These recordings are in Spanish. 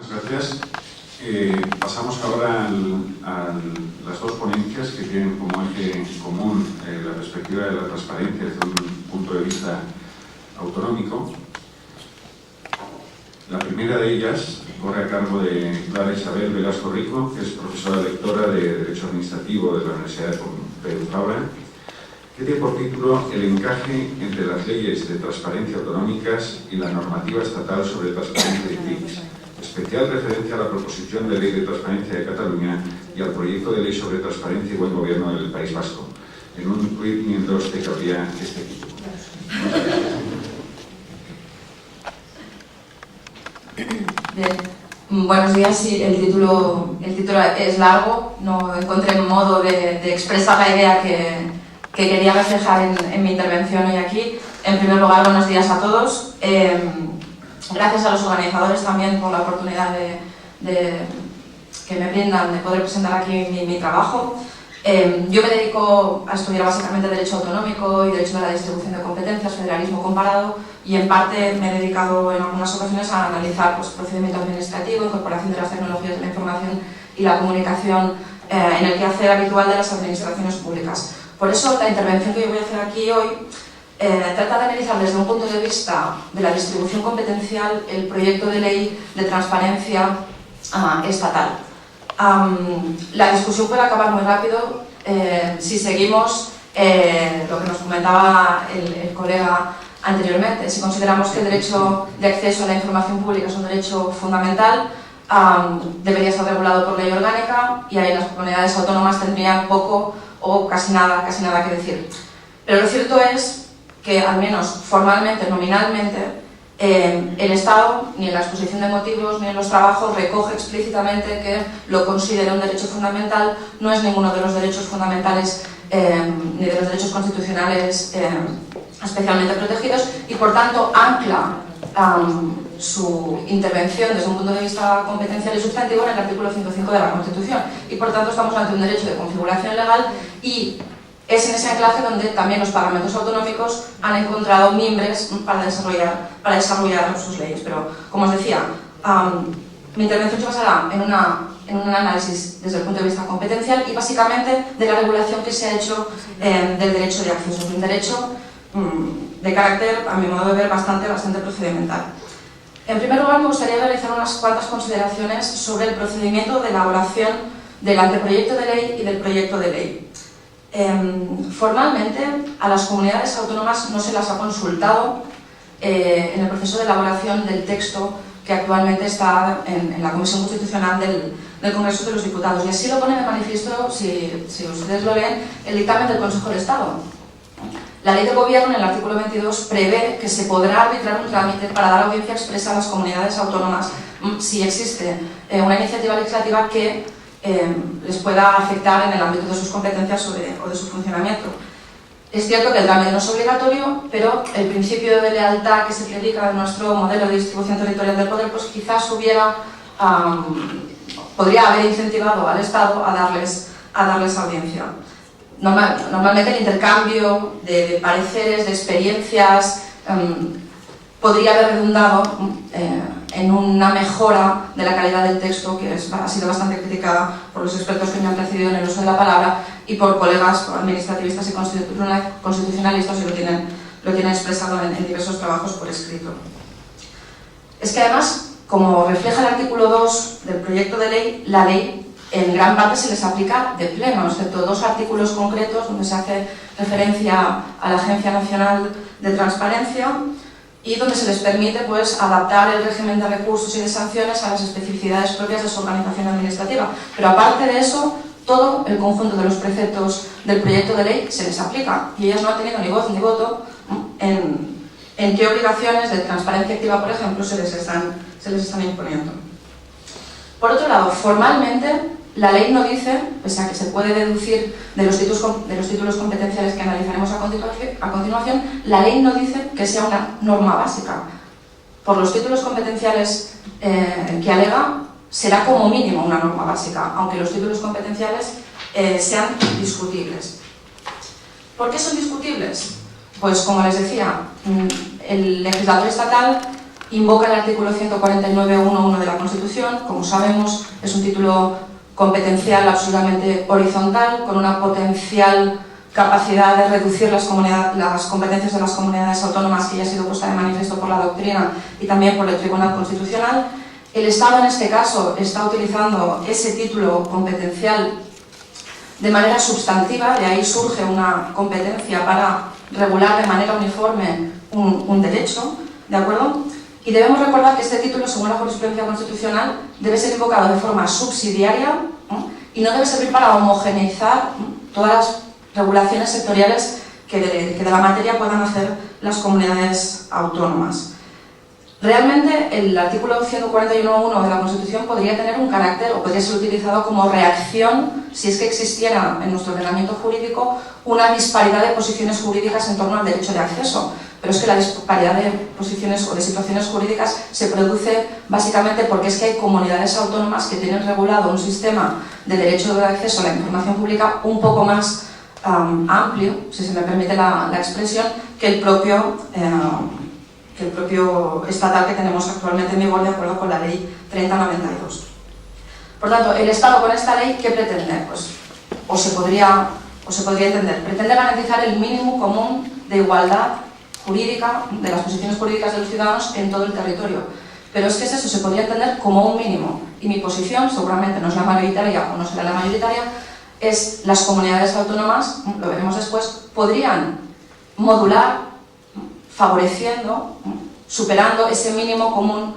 Gracias. Pasamos ahora a las dos ponencias que tienen como eje común la perspectiva de la transparencia desde un punto de vista autonómico. La primera de ellas corre a cargo de Clara Isabel Velasco Rico, que es profesora lectora de Derecho Administrativo de la Universidad de Pompeu Fabra, que tiene por título El encaje entre las leyes de transparencia autonómicas y la normativa estatal sobre transparencia y TICs. Especial referencia a la proposición de ley de transparencia de Cataluña y al proyecto de ley sobre transparencia y buen gobierno del País Vasco, en un reading de que habría este equipo. Bien. Buenos días. Sí, el título es largo, no encontré modo de expresar la idea que quería reflejar en mi intervención hoy aquí. En primer lugar, buenos días a todos. Gracias a los organizadores también por la oportunidad que me brindan de poder presentar aquí mi trabajo. Yo me dedico a estudiar básicamente Derecho Autonómico y Derecho de la Distribución de Competencias, Federalismo Comparado, y en parte me he dedicado en algunas ocasiones a analizar procedimiento administrativo, incorporación de las tecnologías de la información y la comunicación en el quehacer habitual de las administraciones públicas. Por eso la intervención que yo voy a hacer aquí hoy trata de analizar desde un punto de vista de la distribución competencial el proyecto de ley de transparencia estatal. La discusión puede acabar muy rápido si seguimos lo que nos comentaba el colega anteriormente. Si consideramos que el derecho de acceso a la información pública es un derecho fundamental, debería ser regulado por ley orgánica y ahí las comunidades autónomas tendrían poco o casi nada que decir. Pero lo cierto es que, al menos formalmente, nominalmente, el Estado, ni en la exposición de motivos ni en los trabajos, recoge explícitamente que lo considera un derecho fundamental. No es ninguno de los derechos fundamentales ni de los derechos constitucionales especialmente protegidos y, por tanto, ancla su intervención desde un punto de vista competencial y sustantivo en el artículo 105 de la Constitución. Y, por tanto, estamos ante un derecho de configuración legal y es en ese anclaje donde también los parlamentos autonómicos han encontrado mimbres para desarrollar sus leyes. Pero, como os decía, mi intervención se basará en un análisis desde el punto de vista competencial y básicamente de la regulación que se ha hecho del derecho de acceso. Un derecho de carácter, a mi modo de ver, bastante procedimental. En primer lugar, me gustaría realizar unas cuantas consideraciones sobre el procedimiento de elaboración del anteproyecto de ley y del proyecto de ley. Formalmente, a las comunidades autónomas no se las ha consultado en el proceso de elaboración del texto que actualmente está en la Comisión Constitucional del Congreso de los Diputados. Y así lo pone de manifiesto, si ustedes lo leen, el dictamen del Consejo de Estado. La Ley de Gobierno, en el artículo 22, prevé que se podrá arbitrar un trámite para dar audiencia expresa a las comunidades autónomas si existe una iniciativa legislativa que les pueda afectar en el ámbito de sus competencias o de su funcionamiento. Es cierto que el trámite no es obligatorio, pero el principio de lealtad que se predica en nuestro modelo de distribución territorial del poder, pues quizás podría haber incentivado al Estado a darles audiencia. Normalmente el intercambio de pareceres, de experiencias, podría haber redundado en una mejora de la calidad del texto, que ha sido bastante criticada por los expertos que me han precedido en el uso de la palabra y por colegas administrativistas y constitucionalistas, y lo tienen expresado en diversos trabajos por escrito. Es que además, como refleja el artículo 2 del proyecto de ley, la ley en gran parte se les aplica de pleno, excepto dos artículos concretos donde se hace referencia a la Agencia Nacional de Transparencia y donde se les permite adaptar el régimen de recursos y de sanciones a las especificidades propias de su organización administrativa. Pero aparte de eso, todo el conjunto de los preceptos del proyecto de ley se les aplica y ellas no han tenido ni voz ni voto en qué obligaciones de transparencia activa, por ejemplo, se les están imponiendo. Por otro lado, formalmente, la ley no dice, pese a que se puede deducir de los títulos competenciales que analizaremos a continuación, la ley no dice que sea una norma básica. Por los títulos competenciales que alega, será como mínimo una norma básica, aunque los títulos competenciales sean discutibles. ¿Por qué son discutibles? Pues, como les decía, el legislador estatal invoca el artículo 149.1.1 de la Constitución. Como sabemos, es un título competencial absolutamente horizontal, con una potencial capacidad de reducir las competencias de las comunidades autónomas, que ya ha sido puesta de manifiesto por la doctrina y también por el Tribunal Constitucional. El Estado, en este caso, está utilizando ese título competencial de manera sustantiva, de ahí surge una competencia para regular de manera uniforme un derecho, ¿de acuerdo? Y debemos recordar que este título, según la jurisprudencia constitucional, debe ser invocado de forma subsidiaria, y no debe servir para homogeneizar todas las regulaciones sectoriales que de la materia puedan hacer las comunidades autónomas. Realmente el artículo 141.1 de la Constitución podría tener un carácter, o podría ser utilizado como reacción, si es que existiera en nuestro ordenamiento jurídico una disparidad de posiciones jurídicas en torno al derecho de acceso. Pero es que la disparidad de posiciones o de situaciones jurídicas se produce básicamente porque es que hay comunidades autónomas que tienen regulado un sistema de derecho de acceso a la información pública un poco más amplio, si se me permite la expresión, que el propio estatal que tenemos actualmente en vigor de acuerdo con la Ley 3092. Por tanto, el Estado con esta ley, ¿qué pretende? Pues, o se podría entender, pretende garantizar el mínimo común de igualdad jurídica, de las posiciones jurídicas de los ciudadanos en todo el territorio. Pero es que eso se podría entender como un mínimo. Y mi posición, seguramente no es la mayoritaria o no será la mayoritaria, es las comunidades autónomas, lo veremos después, podrían modular, favoreciendo, superando ese mínimo común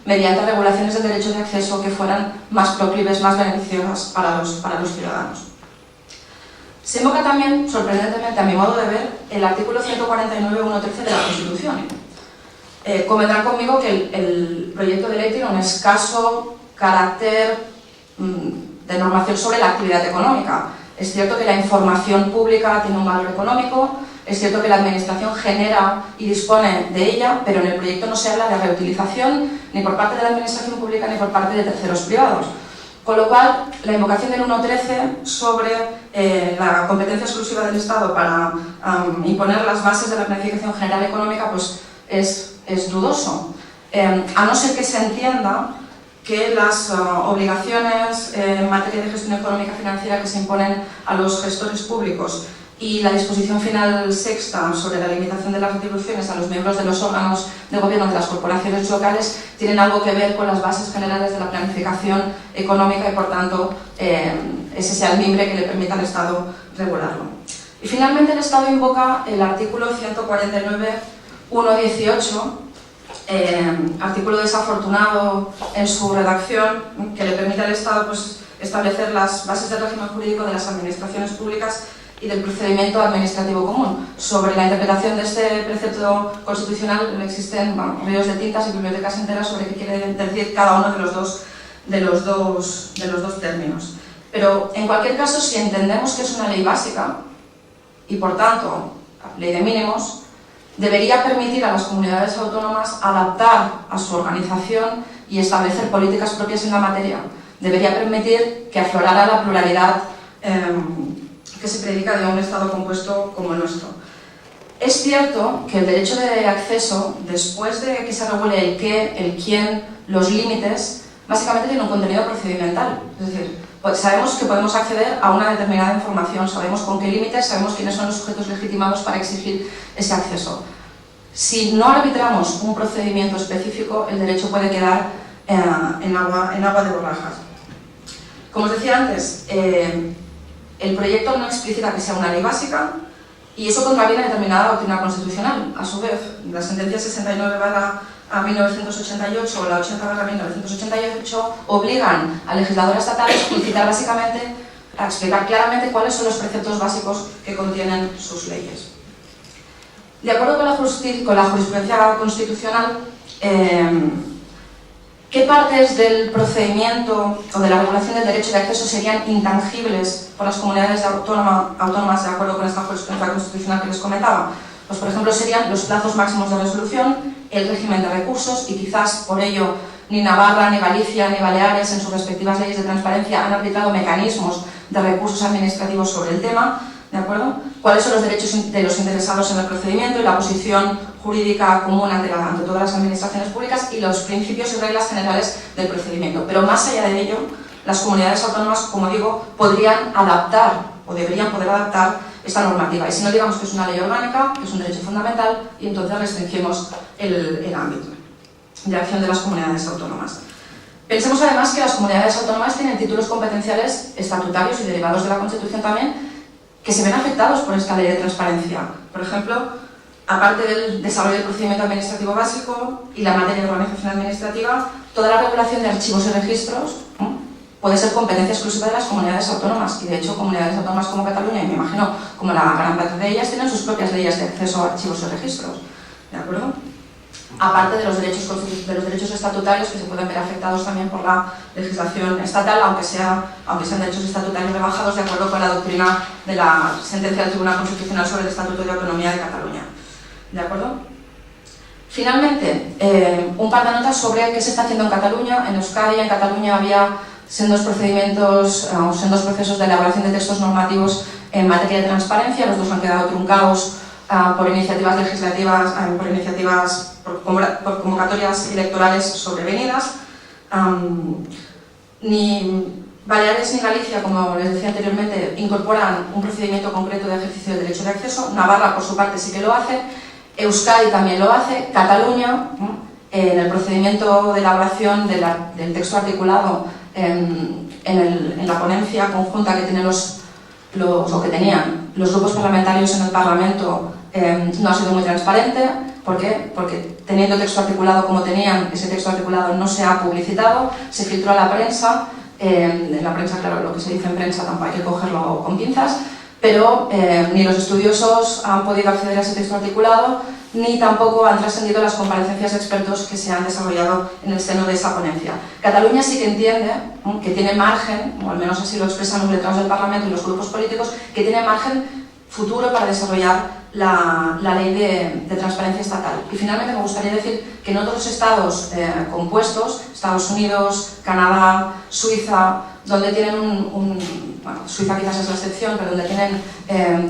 mediante regulaciones del derecho de acceso que fueran más proclives, más beneficiosas para los ciudadanos. Se invoca también, sorprendentemente a mi modo de ver, el artículo 149.1.13 de la Constitución. Convendrán conmigo que el proyecto de ley tiene un escaso carácter de normación sobre la actividad económica. Es cierto que la información pública tiene un valor económico, es cierto que la Administración genera y dispone de ella, pero en el proyecto no se habla de reutilización ni por parte de la Administración pública ni por parte de terceros privados. Con lo cual, la invocación del 1.13 sobre la competencia exclusiva del Estado para imponer las bases de la planificación general económica pues es dudoso. A no ser que se entienda que las obligaciones en materia de gestión económica financiera que se imponen a los gestores públicos y la disposición final sexta sobre la limitación de las retribuciones a los miembros de los órganos de gobierno de las corporaciones locales tienen algo que ver con las bases generales de la planificación económica y, por tanto, ese sea el mimbre que le permita al Estado regularlo. Y finalmente el Estado invoca el artículo 149.1.18, artículo desafortunado en su redacción, que le permite al Estado pues, establecer las bases del régimen jurídico de las administraciones públicas y del procedimiento administrativo común. Sobre la interpretación de este precepto constitucional existen ríos de tintas y bibliotecas enteras sobre qué quiere decir cada uno de los dos términos. Pero en cualquier caso, si entendemos que es una ley básica y por tanto ley de mínimos, debería permitir a las comunidades autónomas adaptar a su organización y establecer políticas propias en la materia. Debería permitir que aflorara la pluralidad que se predica de un Estado compuesto como el nuestro. Es cierto que el derecho de acceso, después de que se regule el qué, el quién, los límites, básicamente tiene un contenido procedimental. Es decir, pues sabemos que podemos acceder a una determinada información, sabemos con qué límites, sabemos quiénes son los sujetos legitimados para exigir ese acceso. Si no arbitramos un procedimiento específico, el derecho puede quedar en agua de borrajas. Como os decía antes, el proyecto no explicita que sea una ley básica y eso contraviene determinada doctrina constitucional. A su vez, la sentencia 69/1988 o la 80/1988 obligan al legislador estatal a explicitar básicamente, a explicar claramente cuáles son los preceptos básicos que contienen sus leyes. De acuerdo con la jurisprudencia constitucional, ¿qué partes del procedimiento o de la regulación del derecho de acceso serían intangibles por las comunidades autónomas de acuerdo con esta jurisprudencia constitucional que les comentaba? Pues, por ejemplo, serían los plazos máximos de resolución, el régimen de recursos, y quizás por ello ni Navarra, ni Galicia, ni Baleares en sus respectivas leyes de transparencia han aplicado mecanismos de recursos administrativos sobre el tema. ¿de acuerdo? ¿Cuáles son los derechos de los interesados en el procedimiento y la posición jurídica común ante todas las administraciones públicas y los principios y reglas generales del procedimiento? Pero más allá de ello, las comunidades autónomas, como digo, podrían adaptar o deberían poder adaptar esta normativa. Y si no, digamos que es una ley orgánica, que es un derecho fundamental, y entonces restringimos el ámbito de acción de las comunidades autónomas. Pensemos además que las comunidades autónomas tienen títulos competenciales estatutarios y derivados de la Constitución también, que se ven afectados por esta ley de transparencia. Por ejemplo, aparte del desarrollo del procedimiento administrativo básico y la materia de organización administrativa, toda la regulación de archivos y registros puede ser competencia exclusiva de las comunidades autónomas, y de hecho comunidades autónomas como Cataluña, y me imagino como la gran parte de ellas, tienen sus propias leyes de acceso a archivos y registros, ¿de acuerdo? Aparte de los derechos estatutarios que se pueden ver afectados también por la legislación estatal, aunque sean derechos estatutarios rebajados de acuerdo con la doctrina de la sentencia del Tribunal Constitucional sobre el Estatuto de Autonomía de Cataluña. ¿De acuerdo? Finalmente, un par de notas sobre qué se está haciendo en Cataluña. En Euskadi y en Cataluña había sendos procesos de elaboración de textos normativos en materia de transparencia. Los dos han quedado truncados por iniciativas legislativas, por convocatorias electorales sobrevenidas. Ni Baleares ni Galicia, como les decía anteriormente, incorporan un procedimiento concreto de ejercicio del derecho de acceso. Navarra, por su parte, sí que lo hace. Euskadi también lo hace. Cataluña, en el procedimiento de elaboración del texto articulado en la ponencia conjunta que tienen que tenían los grupos parlamentarios en el Parlamento, no ha sido muy transparente. ¿Por qué? Porque teniendo texto articulado como tenían, ese texto articulado no se ha publicitado, se filtró a la prensa. En la prensa, claro, lo que se dice en prensa tampoco hay que cogerlo con pinzas, pero ni los estudiosos han podido acceder a ese texto articulado, ni tampoco han trascendido las comparecencias de expertos que se han desarrollado en el seno de esa ponencia. Cataluña sí que entiende que tiene margen, o al menos así lo expresan los letrados del Parlamento y los grupos políticos, que tiene margen futuro para desarrollar la ley de transparencia estatal. Y finalmente me gustaría decir que en otros estados compuestos, Estados Unidos, Canadá, Suiza, donde tienen Suiza quizás es la excepción, pero donde tienen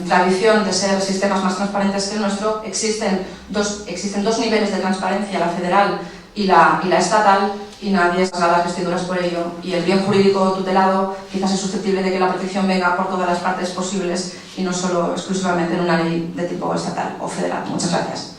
tradición de ser sistemas más transparentes que el nuestro, existen dos niveles de transparencia, la federal y la estatal, y nadie se da las vestiduras por ello, y el bien jurídico tutelado quizás es susceptible de que la protección venga por todas las partes posibles y no solo exclusivamente en una ley de tipo estatal o federal. Muchas gracias.